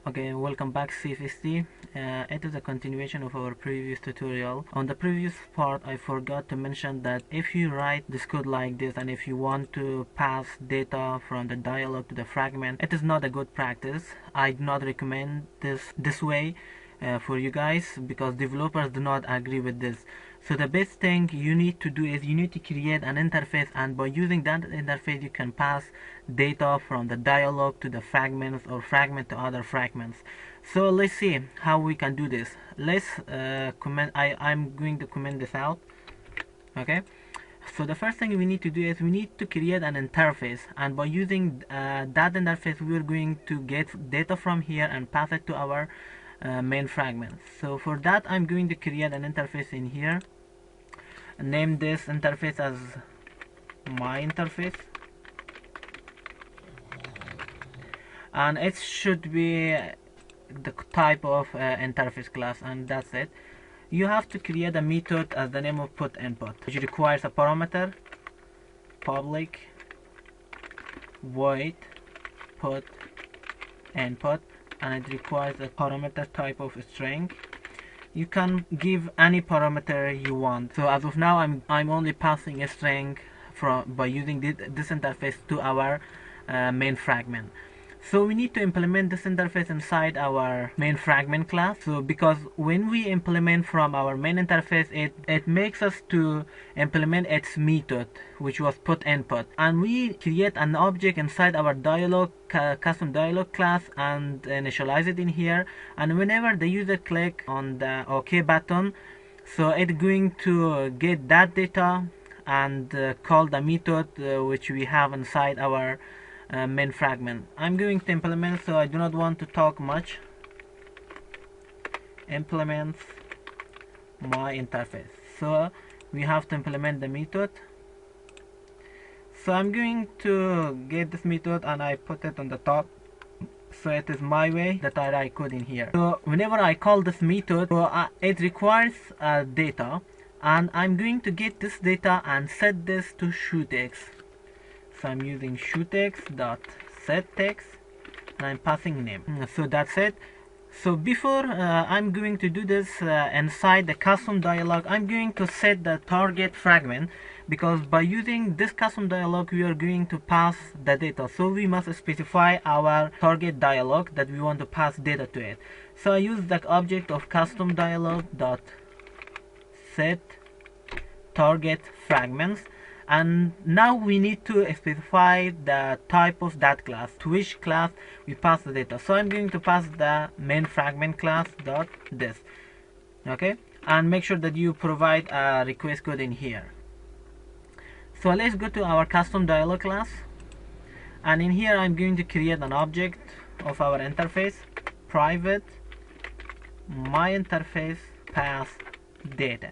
Okay, welcome back CFST. It is a continuation of our previous tutorial. On the previous part I forgot to mention that if you write this code like this and if you want to pass data from the dialog to the fragment, it is not a good practice. I do not recommend this way for you guys because developers do not agree with this. So the best thing you need to do is you need to create an interface, and by using that interface you can pass data from the dialog to the fragments or fragment to other fragments. So let's see how we can do this. Let's comment. I'm going to comment this out. Okay. So the first thing we need to do is we need to create an interface, and by using that interface we're going to get data from here and pass it to our main fragment. So for that I'm going to create an interface in here and name this interface as my interface, and it should be the type of interface class, and that's it. You have to create a method as the name of put input, which requires a parameter public void put input, and it requires a parameter type of string. You can give any parameter you want. So as of now I'm only passing a string by using this interface to our main fragment. So we need to implement this interface inside our main fragment class. So because when we implement from our main interface, it makes us to implement its method, which was put input, and we create an object inside our custom dialog class and initialize it in here. And whenever the user click on the OK button, so it's going to get that data and call the method which we have inside our main fragment. I'm going to implement, so I do not want to talk much. Implement my interface. So we have to implement the method. So I'm going to get this method and I put it on the top, so it is my way that I write code in here. So whenever I call this method, it requires data, and I'm going to get this data and set this to shooText. So I'm using shooText.setText and I'm passing name. So that's it. So before I'm going to do this inside the custom dialog, I'm going to set the target fragment, because by using this custom dialog we are going to pass the data. So we must specify our target dialog that we want to pass data to it. So I use the object of custom dialog dot set target fragments. And now we need to specify the type of that class, to which class we pass the data. So I'm going to pass the main fragment class dot this. Okay, and make sure that you provide a request code in here. So let's go to our custom dialog class, and in here I'm going to create an object of our interface, private my interface pass data.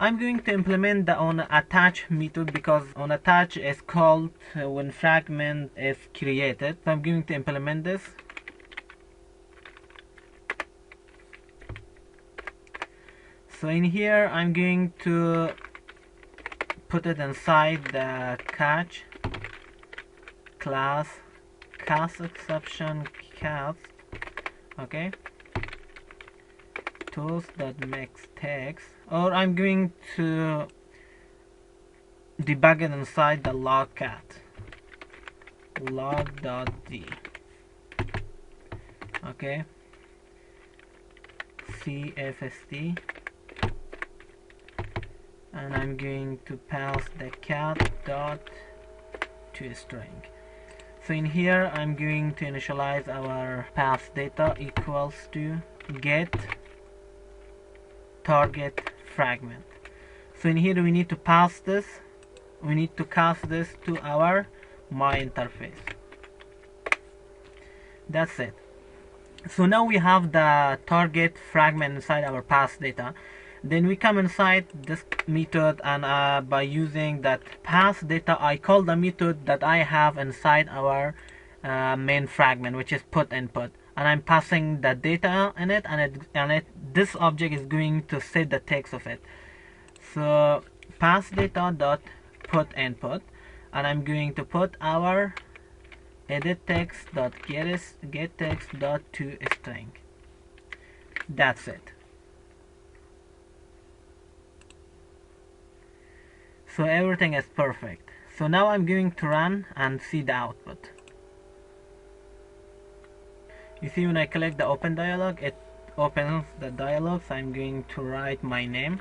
I'm going to implement the onAttach method, because onAttach is called when fragment is created. So I'm going to implement this. So in here I'm going to put it inside the catch class cast exception cast. Okay, tools that makes text, or I'm going to debug it inside the logcat log.d. okay, CFST, and I'm going to pass the cat dot to a string. So in here I'm going to initialize our pass data equals to get target fragment. So in here we need to pass this, we need to cast this to our my interface. That's it. So now we have the target fragment inside our pass data. Then we come inside this method, and by using that pass data I call the method that I have inside our main fragment, which is put input, and I'm passing the data in it, and this object is going to set the text of it. So pass data dot put input, and I'm going to put our edit text dot get text dot to string. That's it. So everything is perfect. So now I'm going to run and see the output. You see, when I click the open dialog, it opens the dialog. So I'm going to write my name.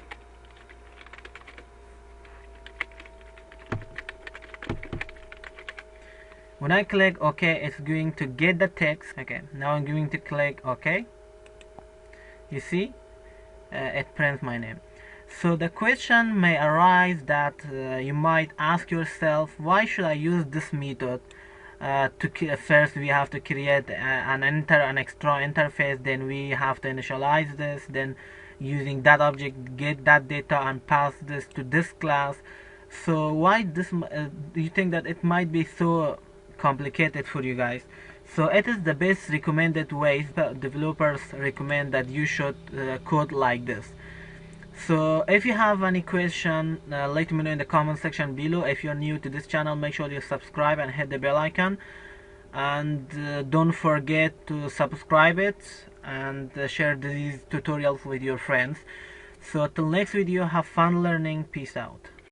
When I click OK, it's going to get the text. Okay, now I'm going to click OK. You see, it prints my name. So the question may arise that you might ask yourself, why should I use this method? First we have to create an extra interface, then we have to initialize this, then using that object get that data and pass this to this class. So why this? Do you think that it might be so complicated for you guys? So it is the best recommended ways that developers recommend that you should code like this. So if you have any question, let me know in the comment section below. If you're new to this channel, make sure you subscribe and hit the bell icon, and don't forget to subscribe it and share these tutorials with your friends. So till next video, have fun learning. Peace out.